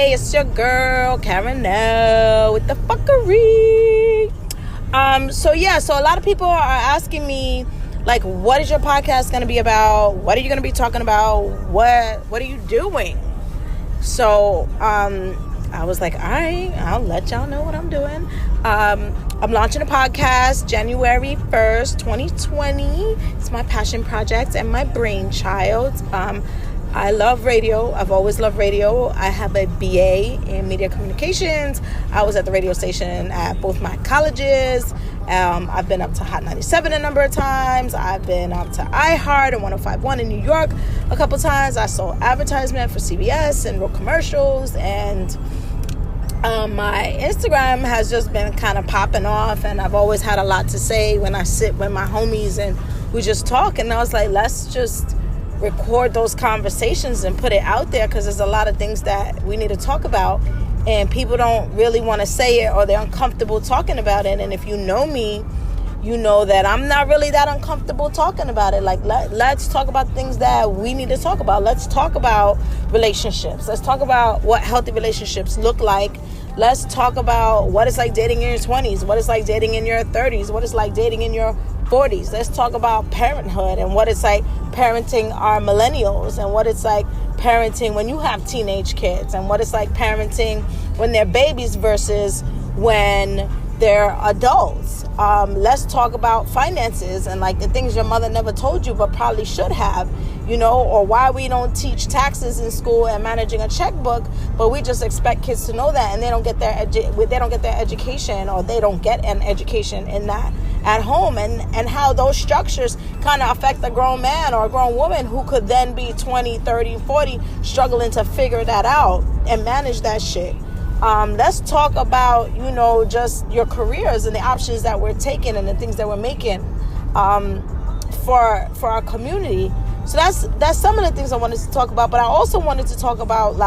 Hey, it's your girl, Karen with the fuckery. So a lot of people are asking me, like, what is your podcast going to be about? What are you going to be talking about? What are you doing? So, I was like, all right, I'll let y'all know what I'm doing. I'm launching a podcast January 1st, 2020. It's my passion project and my brainchild. I love radio. I've always loved radio. I have a BA in media communications. I was at the radio station at both my colleges. I've been up to Hot 97 a number of times. I've been up to iHeart and 105.1 in New York a couple times. I saw advertisement for CBS and wrote commercials, and my Instagram has just been kind of popping off, and I've always had a lot to say when I sit with my homies and we just talk. And I was like, let's just record those conversations and put it out there, because there's a lot of things that we need to talk about and people don't really want to say it, or they're uncomfortable talking about it. And if you know me, you know that I'm not really that uncomfortable talking about it. Like, let's talk about things that we need to talk about. Let's talk about relationships. Let's talk about what healthy relationships look like. Let's talk about what it's like dating in your 20s, what it's like dating in your 30s, what it's like dating in your 40s. Let's talk about parenthood and what it's like parenting our millennials, and what it's like parenting when you have teenage kids, and what it's like parenting when they're babies versus when they're adults. Let's talk about finances and like the things your mother never told you but probably should have, or why we don't teach taxes in school and managing a checkbook, but we just expect kids to know that, and they don't get their education, or they don't get an education in that at home, and how those structures kind of affect a grown man or a grown woman who could then be 20, 30, 40 struggling to figure that out and manage that shit. Let's talk about, just your careers and the options that we're taking and the things that we're making for our community. So that's some of the things I wanted to talk about. But I also wanted to talk about,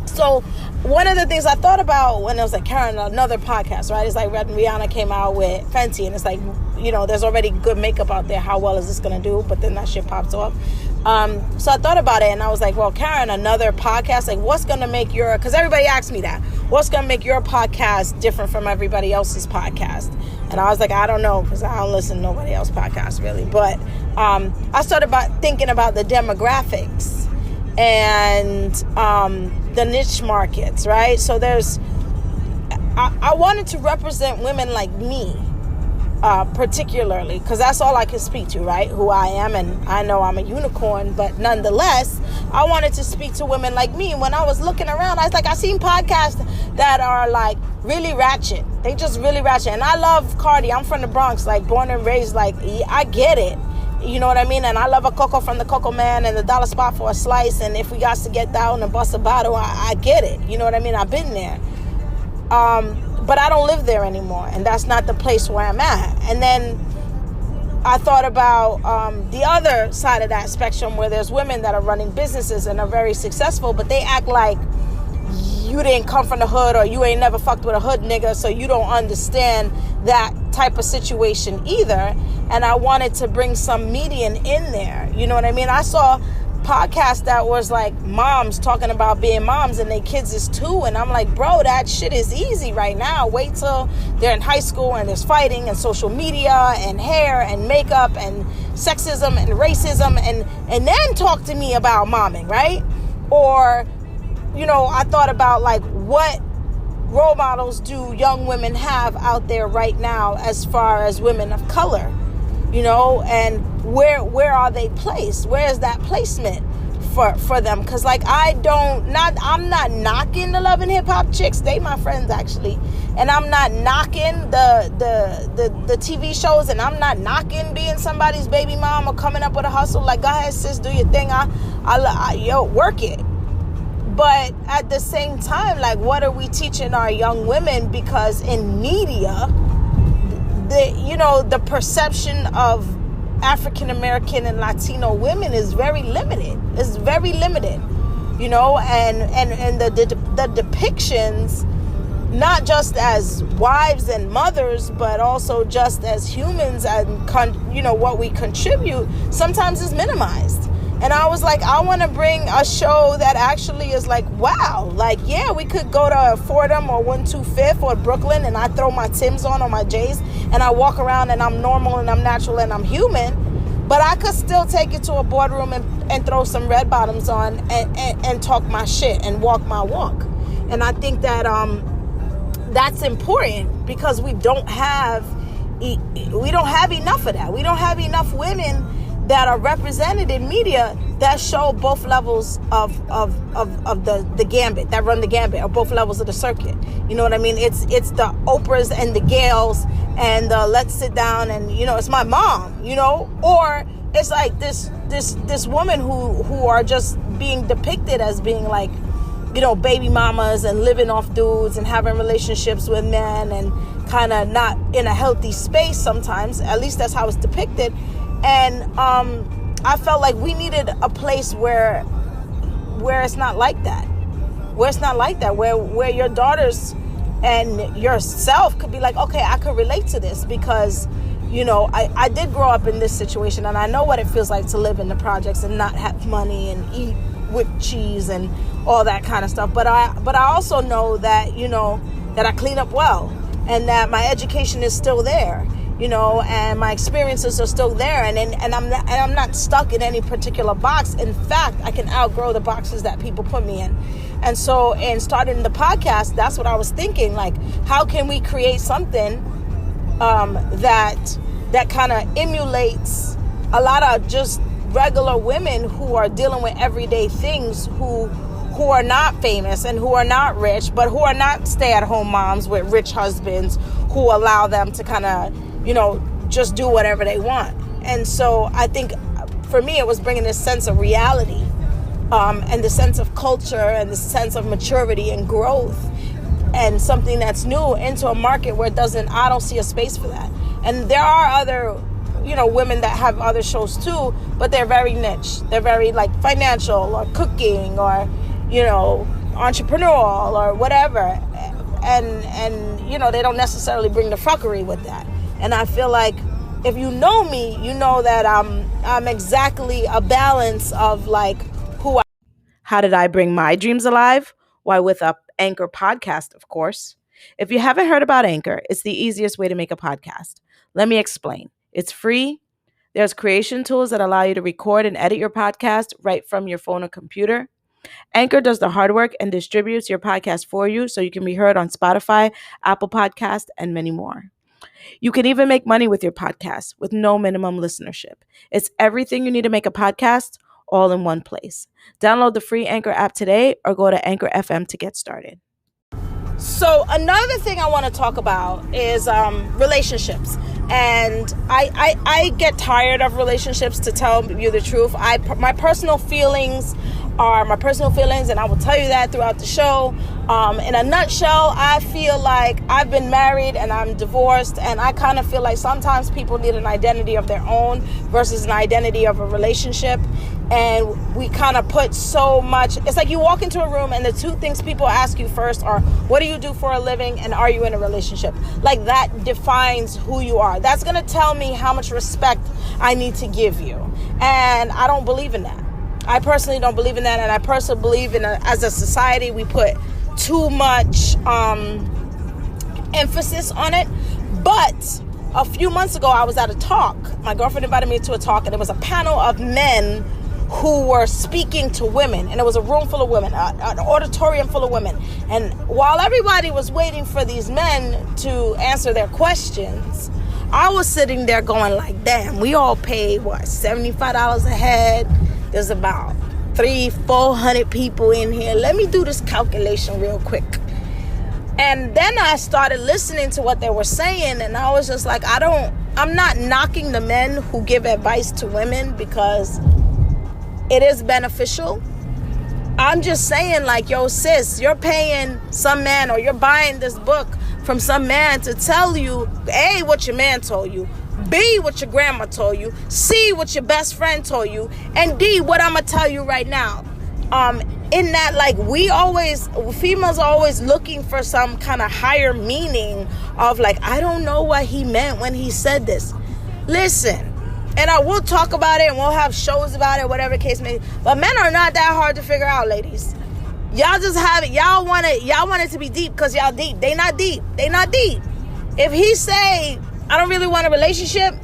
so one of the things I thought about when I was like, Karen, another podcast, right? It's like when Rihanna came out with Fenty, and it's like, there's already good makeup out there. How well is this going to do? But then that shit pops off. So I thought about it, and I was like, well, Karen, another podcast, like, what's going to make because everybody asks me that, what's going to make your podcast different from everybody else's podcast? And I was like, I don't know, because I don't listen to nobody else's podcast really. But I started thinking about the demographics and the niche markets, right? So I wanted to represent women like me, particularly, because that's all I can speak to, right? Who I am, and I know I'm a unicorn, but nonetheless, I wanted to speak to women like me. When I was looking around, I was like, I seen podcasts that are like really ratchet. They just really ratchet. And I love Cardi. I'm from the Bronx, like born and raised, like I get it. You know what I mean? And I love a Coco from the Coco Man and the dollar spot for a slice. And if we got to get down and bust a bottle, I get it. You know what I mean? I've been there. But I don't live there anymore. And that's not the place where I'm at. And then I thought about the other side of that spectrum, where there's women that are running businesses and are very successful, but they act like you didn't come from the hood, or you ain't never fucked with a hood nigga, so you don't understand that type of situation either. And I wanted to bring some median in there. You know what I mean? I saw podcasts that was like moms talking about being moms and their kids is 2, and I'm like, bro, that shit is easy right now. Wait till they're in high school and there's fighting and social media and hair and makeup and sexism and racism, and then talk to me about momming, right? Or I thought about like, what role models do young women have out there right now as far as women of color, and where are they placed? Where is that placement for them? Because like, I'm not knocking the Love and Hip Hop chicks. They my friends actually, and I'm not knocking the TV shows, and I'm not knocking being somebody's baby mom or coming up with a hustle. Like, go ahead, sis, do your thing. I work it. But at the same time, like, what are we teaching our young women? Because in media, the perception of African American and Latino women is very limited. It's very limited, and the depictions, not just as wives and mothers, but also just as humans and what we contribute, sometimes is minimized. And I was like, I want to bring a show that actually is like, wow, like, yeah, we could go to Fordham or 125th or Brooklyn, and I throw my Timbs on or my J's, and I walk around and I'm normal and I'm natural and I'm human. But I could still take it to a boardroom and throw some red bottoms on and talk my shit and walk my walk. And I think that that's important, because we don't have enough of that. We don't have enough women that are represented in media that show both levels of the gambit, that run the gambit, or both levels of the circuit. You know what I mean? It's the Oprahs and the Gails and let's sit down and, you know, it's my mom, you know, or it's like this woman who are just being depicted as being like, you know, baby mamas and living off dudes and having relationships with men and kind of not in a healthy space sometimes. At least that's how it's depicted. And I felt like we needed a place where it's not like that. Where your daughters and yourself could be like, okay, I could relate to this, because, you know, I did grow up in this situation, and I know what it feels like to live in the projects and not have money and eat with cheese and all that kind of stuff. But I also know that, you know, that I clean up well, and that my education is still there, you know, and my experiences are still there, and I'm not stuck in any particular box. In fact, I can outgrow the boxes that people put me in. And so, in starting the podcast, that's what I was thinking, like, how can we create something that kind of emulates a lot of just regular women who are dealing with everyday things, who are not famous and who are not rich, but who are not stay-at-home moms with rich husbands who allow them to kind of, you know, just do whatever they want. And so I think for me, it was bringing this sense of reality, and the sense of culture and the sense of maturity and growth and something that's new into a market where I don't see a space for that. And there are other, you know, women that have other shows too, but they're very niche. They're very like financial or cooking or, you know, entrepreneurial or whatever. And you know, they don't necessarily bring the fuckery with that. And I feel like if you know me, you know that I'm exactly a balance of like How did I bring my dreams alive? Why, with a Anchor podcast, of course. If you haven't heard about Anchor, it's the easiest way to make a podcast. Let me explain. It's free. There's creation tools that allow you to record and edit your podcast right from your phone or computer. Anchor does the hard work and distributes your podcast for you so you can be heard on Spotify, Apple Podcasts, and many more. You can even make money with your podcast with no minimum listenership. It's everything you need to make a podcast, all in one place. Download the free Anchor app today or go to Anchor FM to get started. So another thing I want to talk about is relationships. And I get tired of relationships, to tell you the truth. My personal feelings are my personal feelings, and I will tell you that throughout the show. In a nutshell, I feel like I've been married and I'm divorced, and I kind of feel like sometimes people need an identity of their own versus an identity of a relationship. And we kind of put so much, it's like you walk into a room and the two things people ask you first are, what do you do for a living, and are you in a relationship? Like, that defines who you are. That's going to tell me how much respect I need to give you. And I don't believe in that. I personally don't believe in that. And I personally believe as a society, we put too much emphasis on it. But a few months ago, I was at a talk. My girlfriend invited me to a talk, and it was a panel of men who were speaking to women, and it was a room full of women, an auditorium full of women. And while everybody was waiting for these men to answer their questions, I was sitting there going like, damn, we all paid $75 a head. There's about 300-400 people in here. Let me do this calculation real quick. And then I started listening to what they were saying, and I was just like, I'm not knocking the men who give advice to women, because it is beneficial. I'm just saying, like, yo, sis, you're paying some man, or you're buying this book from some man to tell you, A, what your man told you, B, what your grandma told you, C, what your best friend told you, and D, what I'm going to tell you right now. In that, like, females are always looking for some kind of higher meaning of, like, I don't know what he meant when he said this. Listen, And I will talk about it, and we'll have shows about it, whatever the case may be. But men are not that hard to figure out, ladies. Y'all just have it. Y'all want it to be deep because y'all deep. They not deep. If he say, I don't really want a relationship,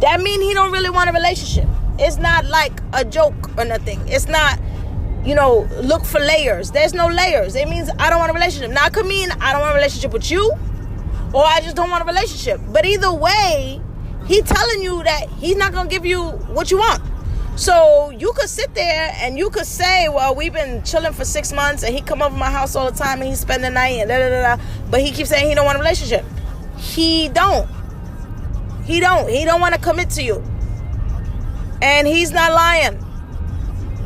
that mean he don't really want a relationship. It's not like a joke or nothing. It's not, look for layers. There's no layers. It means I don't want a relationship. Now, it could mean I don't want a relationship with you, or I just don't want a relationship. But either way, he telling you that he's not going to give you what you want. So you could sit there and you could say, well, we've been chilling for 6 months and he come over to my house all the time and he spend the night and da-da-da-da. But he keeps saying he don't want a relationship. He don't want to commit to you. And he's not lying.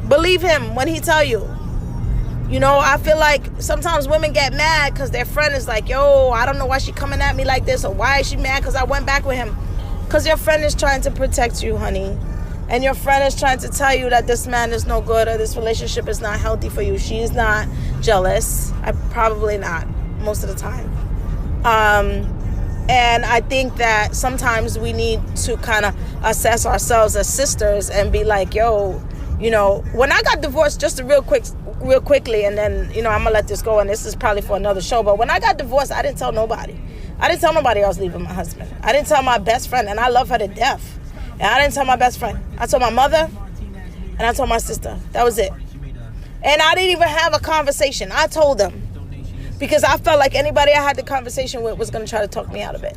Believe him when he tell you. I feel like sometimes women get mad because their friend is like, yo, I don't know why she coming at me like this, or why is she mad because I went back with him. Because your friend is trying to protect you, honey. And your friend is trying to tell you that this man is no good or this relationship is not healthy for you. She's not jealous. Probably not most of the time. And I think that sometimes we need to kind of assess ourselves as sisters and be like, yo, when I got divorced, just real quickly, and then, I'm going to let this go, and this is probably for another show. But when I got divorced, I didn't tell nobody. I didn't tell nobody I was leaving my husband. I didn't tell my best friend, and I love her to death. And I didn't tell my best friend. I told my mother, and I told my sister. That was it. And I didn't even have a conversation. I told them. Because I felt like anybody I had the conversation with was going to try to talk me out of it.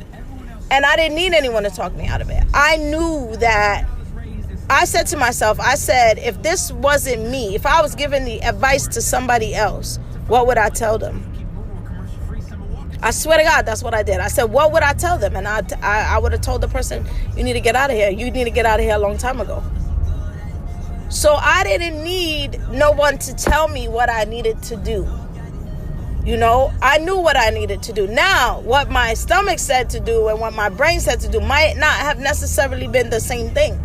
And I didn't need anyone to talk me out of it. I knew that. I said to myself, if this wasn't me, if I was giving the advice to somebody else, what would I tell them? I swear to God, that's what I did. I said, what would I tell them? And I would have told the person, you need to get out of here. You need to get out of here a long time ago. So I didn't need no one to tell me what I needed to do. I knew what I needed to do. Now, what my stomach said to do and what my brain said to do might not have necessarily been the same thing.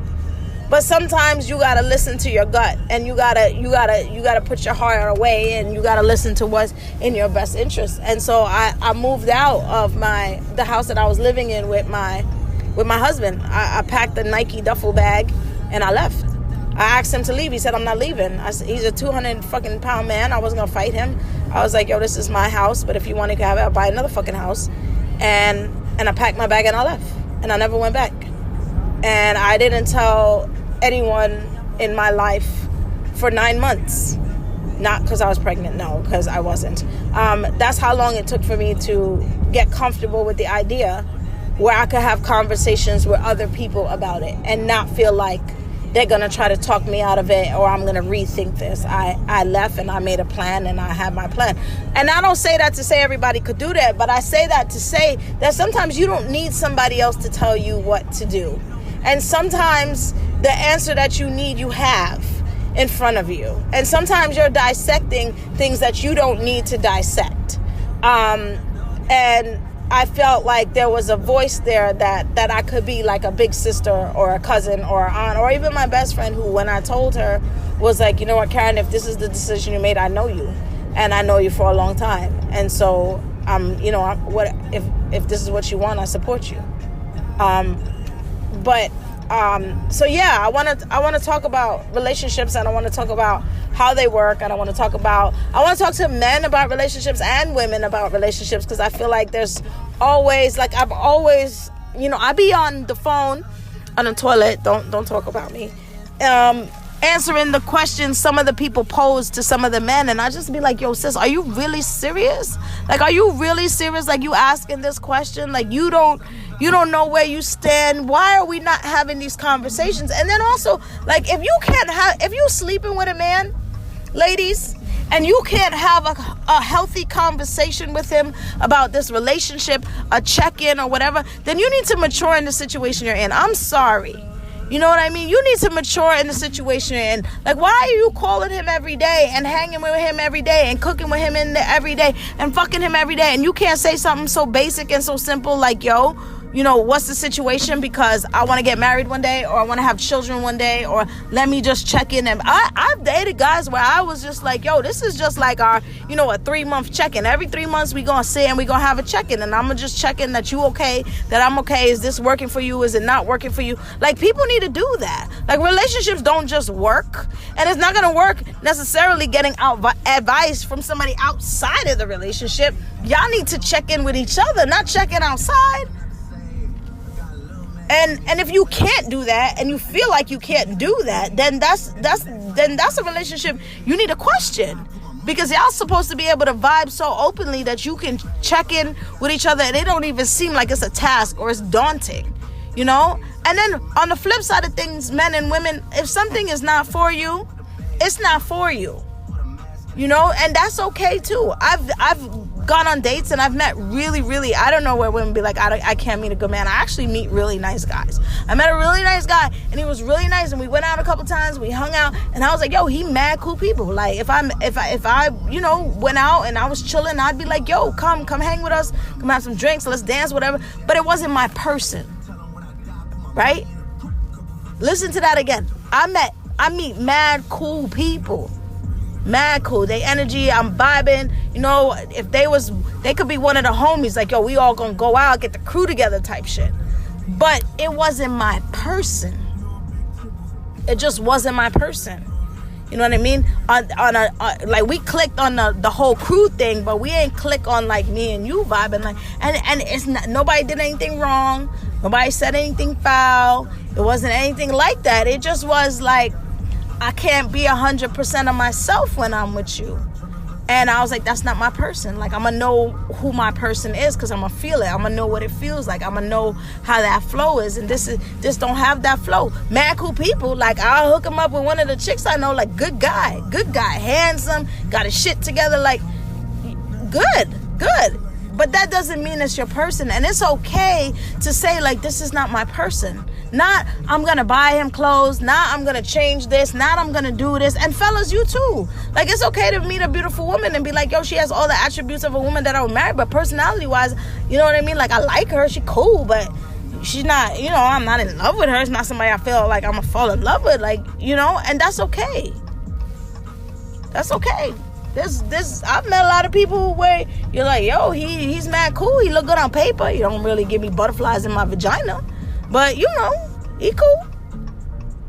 But sometimes you gotta listen to your gut, and you gotta put your heart away, and you gotta listen to what's in your best interest. And so I moved out of the house that I was living in with my husband. I packed the Nike duffel bag and I left. I asked him to leave. He said, I'm not leaving. He's a 200 fucking pound man. I wasn't gonna fight him. I was like, yo, this is my house, but if you want to have it, I'll buy another fucking house. And I packed my bag and I left. And I never went back. And I didn't tell anyone in my life for 9 months. Not because I was pregnant, no, because I wasn't. That's how long it took for me to get comfortable with the idea where I could have conversations with other people about it and not feel like they're going to try to talk me out of it, or I'm going to rethink this. I left and I made a plan, and I had my plan. And I don't say that to say everybody could do that, but I say that to say that sometimes you don't need somebody else to tell you what to do. And sometimes the answer that you need, you have in front of you. And sometimes you're dissecting things that you don't need to dissect. And I felt like there was a voice there that I could be like a big sister or a cousin or an aunt, or even my best friend, who, when I told her, was like, you know what, Karen, if this is the decision you made, I know you, and I know you for a long time. And so, if this is what you want, I support you. So yeah, I want to talk about relationships, and I want to talk about how they work, and I want to talk to men about relationships and women about relationships, because I feel like there's always, like, I've always, I be on the phone, on the toilet, don't talk about me, answering the questions some of the people pose to some of the men, and I just be like, yo, sis, are you really serious? Like, are you really serious? Like, you asking this question? Like, you don't know where you stand. Why are we not having these conversations? And then also, like, if you sleeping with a man, ladies, and you can't have a healthy conversation with him about this relationship, a check-in or whatever, then you need to mature in the situation you're in. I'm sorry. You know what I mean? You need to mature in the situation you're in. Like, why are you calling him every day and hanging with him every day and cooking with him every day and fucking him every day, and you can't say something so basic and so simple like, yo, what's the situation, because I want to get married one day, or I want to have children one day, or let me just check in. And I've dated guys where I was just like, yo, this is just like our, a 3-month check-in. Every 3 months we gonna sit and we gonna have a check-in, and I'm gonna just check in that you okay, that I'm okay. Is this working for you? Is it not working for you? Like, people need to do that. Like, relationships don't just work, and it's not gonna work necessarily getting advice from somebody outside of the relationship. Y'all need to check in with each other, not check in outside. And if you can't do that, and you feel like you can't do that, then that's a relationship you need to question, because y'all supposed to be able to vibe so openly that you can check in with each other, and it don't even seem like it's a task or it's daunting, And then on the flip side of things, men and women, if something is not for you, it's not for you, and that's okay too. I've gone on dates and I've met really, really, I don't know where women be like, I can't meet a good man. I actually meet really nice guys. I met a really nice guy, and he was really nice, and we went out a couple times, we hung out, and I was like, yo, he mad cool people. Like, if I went out and I was chilling, I'd be like, yo, come hang with us, come have some drinks, let's dance, whatever. But it wasn't my person, right? Listen to that again. I meet mad cool people. Mad cool. They energy, I'm vibing. If they could be one of the homies, like, yo, we all gonna go out, get the crew together type shit. But it wasn't my person. It just wasn't my person. You know what I mean? Like, we clicked on the whole crew thing, but we ain't click on like me and you vibing. Like, and it's not, nobody did anything wrong. Nobody said anything foul. It wasn't anything like that. It just was like, I can't be 100% of myself when I'm with you. And I was like, that's not my person. Like, I'm going to know who my person is, because I'm going to feel it. I'm going to know what it feels like. I'm going to know how that flow is. And this don't have that flow. Mad cool people. Like, I'll hook him up with one of the chicks I know. Like, good guy. Handsome. Got his shit together. Like, good. But that doesn't mean it's your person. And it's okay to say, like, this is not my person. Not, I'm going to buy him clothes. Not, I'm going to change this. Not, I'm going to do this. And fellas, you too. Like, it's okay to meet a beautiful woman and be like, yo, she has all the attributes of a woman that I would marry. But personality-wise, you know what I mean? Like, I like her. She cool. But she's not, I'm not in love with her. It's not somebody I feel like I'm going to fall in love with. Like, and that's okay. That's okay. I've met a lot of people where you're like, yo, he's mad cool. He look good on paper. He don't really give me butterflies in my vagina. But, he cool.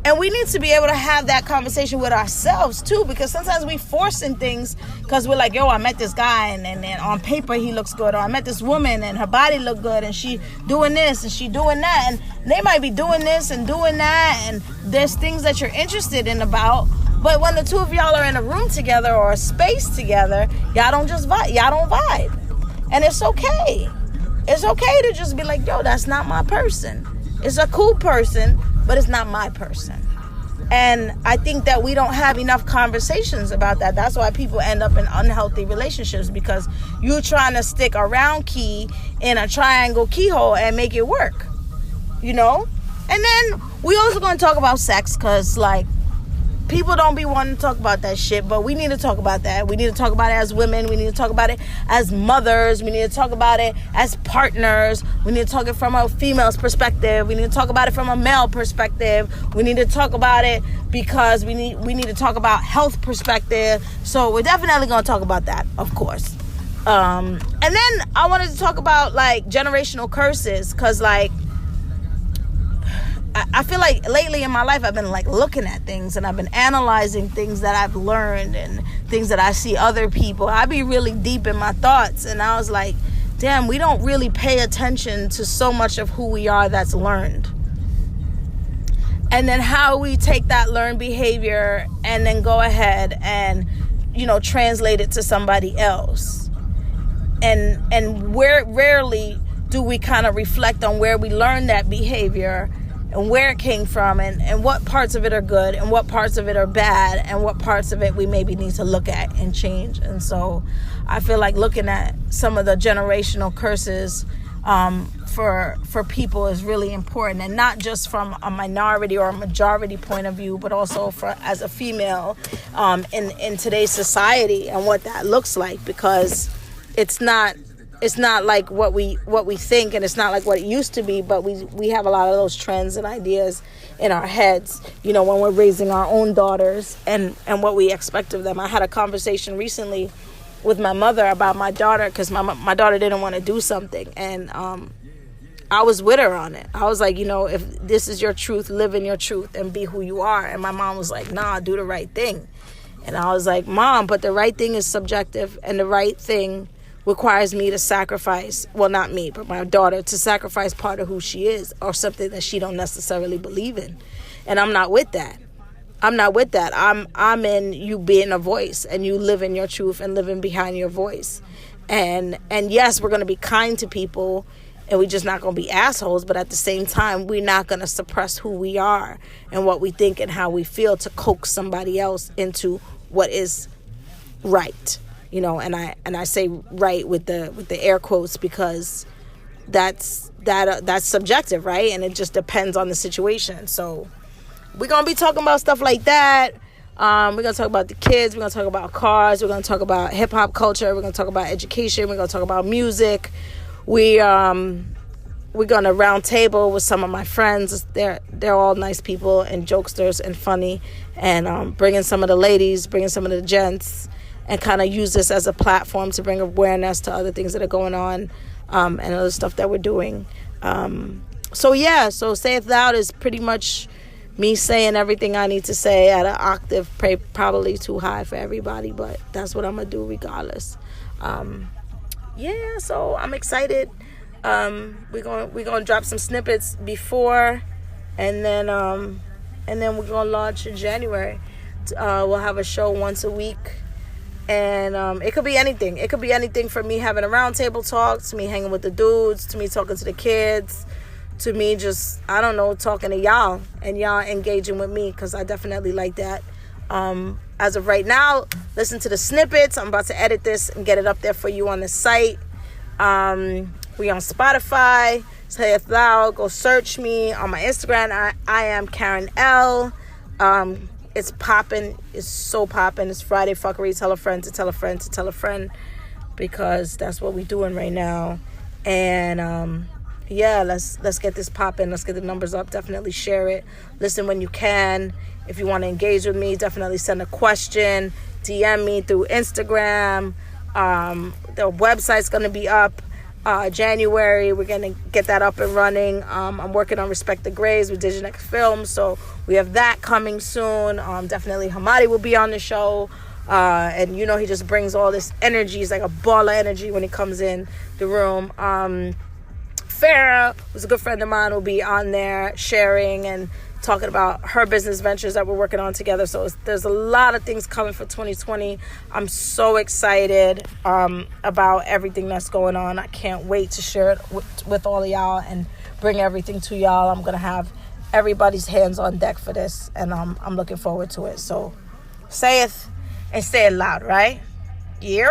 And we need to be able to have that conversation with ourselves, too. Because sometimes we forcing things because we're like, yo, I met this guy and on paper he looks good. Or I met this woman and her body look good and she doing this and she doing that. And they might be doing this and doing that. And there's things that you're interested in about. But when the two of y'all are in a room together or a space together, y'all don't just vibe. Y'all don't vibe. And it's okay. It's okay to just be like, yo, that's not my person. It's a cool person, but it's not my person. And I think that we don't have enough conversations about that. That's why people end up in unhealthy relationships, because you're trying to stick a round key in a triangle keyhole and make it work, And then we also going to talk about sex, because, like, people don't be wanting to talk about that shit, but we need to talk about that. We need to talk about it as women. We need to talk about it as mothers. We need to talk about it as partners. We need to talk it from a female's perspective. We need to talk about it from a male perspective. We need to talk about it because we need to talk about health perspective. So we're definitely going to talk about that, of course. And then I wanted to talk about, like, generational curses, because, like, I feel like lately in my life I've been, like, looking at things and I've been analyzing things that I've learned and things that I see other people. I be really deep in my thoughts, and I was like, damn, we don't really pay attention to so much of who we are that's learned. And then how we take that learned behavior and then go ahead and, translate it to somebody else. And where rarely do we kind of reflect on where we learned that behavior and where it came from, and what parts of it are good and what parts of it are bad, and what parts of it we maybe need to look at and change. And so I feel like looking at some of the generational curses for people is really important, and not just from a minority or a majority point of view, but also as a female in today's society and what that looks like, because it's not it's not like what we think, and it's not like what it used to be, but we have a lot of those trends and ideas in our heads, you know, when we're raising our own daughters and what we expect of them. I had a conversation recently with my mother about my daughter, because my daughter didn't want to do something, and I was with her on it. I was like, you know, if this is your truth, live in your truth and be who you are. And my mom was like, nah, do the right thing. And I was like, Mom, but the right thing is subjective, and the right thing requires me to sacrifice, well, not me, but my daughter, to sacrifice part of who she is, or something that she don't necessarily believe in. And I'm not with that. I'm in you being a voice, and you living your truth and living behind your voice. And yes, we're going to be kind to people, and we're just not going to be assholes, but at the same time, we're not going to suppress who we are and what we think and how we feel to coax somebody else into what is right. You know, and I say right with the air quotes, because that's subjective, right? And it just depends on the situation. So we're gonna be talking about stuff like that. We're gonna talk about the kids. We're gonna talk about cars. We're gonna talk about hip hop culture. We're gonna talk about education. We're gonna talk about music. We're gonna round table with some of my friends. They're all nice people and jokesters and funny, and bringing some of the ladies, bringing some of the gents, and kind of use this as a platform to bring awareness to other things that are going on, and other stuff that we're doing. So Sayith Loud is pretty much me saying everything I need to say at an octave, probably too high for everybody, but that's what I'm going to do regardless. So I'm excited. We're going to drop some snippets before, and then we're going to launch in January. We'll have a show once a week. And it could be anything. It could be anything from me having a roundtable talk, to me hanging with the dudes, to me talking to the kids, to me just, I don't know, talking to y'all and y'all engaging with me, because I definitely like that. As of right now, listen to the snippets. I'm about to edit this and get it up there for you on the site. We on Spotify, Sayith Loud. Go search me on my Instagram. I am Karen L. It's popping. It's so popping. It's Friday fuckery. Tell a friend to tell a friend to tell a friend, because that's what we're doing right now. And let's get this popping. Let's get the numbers up. Definitely share it. Listen when you can. If you want to engage with me, definitely send a question. DM me through Instagram. The website's gonna be up. January, we're going to get that up and running. I'm working on Respect the Grays with Diginex Films, so we have that coming soon. Definitely Hamadi will be on the show, and you know, he just brings all this energy. He's like a ball of energy when he comes in the room. Farrah, who's a good friend of mine, will be on there sharing and talking about her business ventures that we're working on together. So there's a lot of things coming for 2020. I'm so excited about everything that's going on. I can't wait to share it with all of y'all and bring everything to y'all. I'm gonna have everybody's hands on deck for this, and I'm looking forward to it. So say it and say it loud, right? Yeah.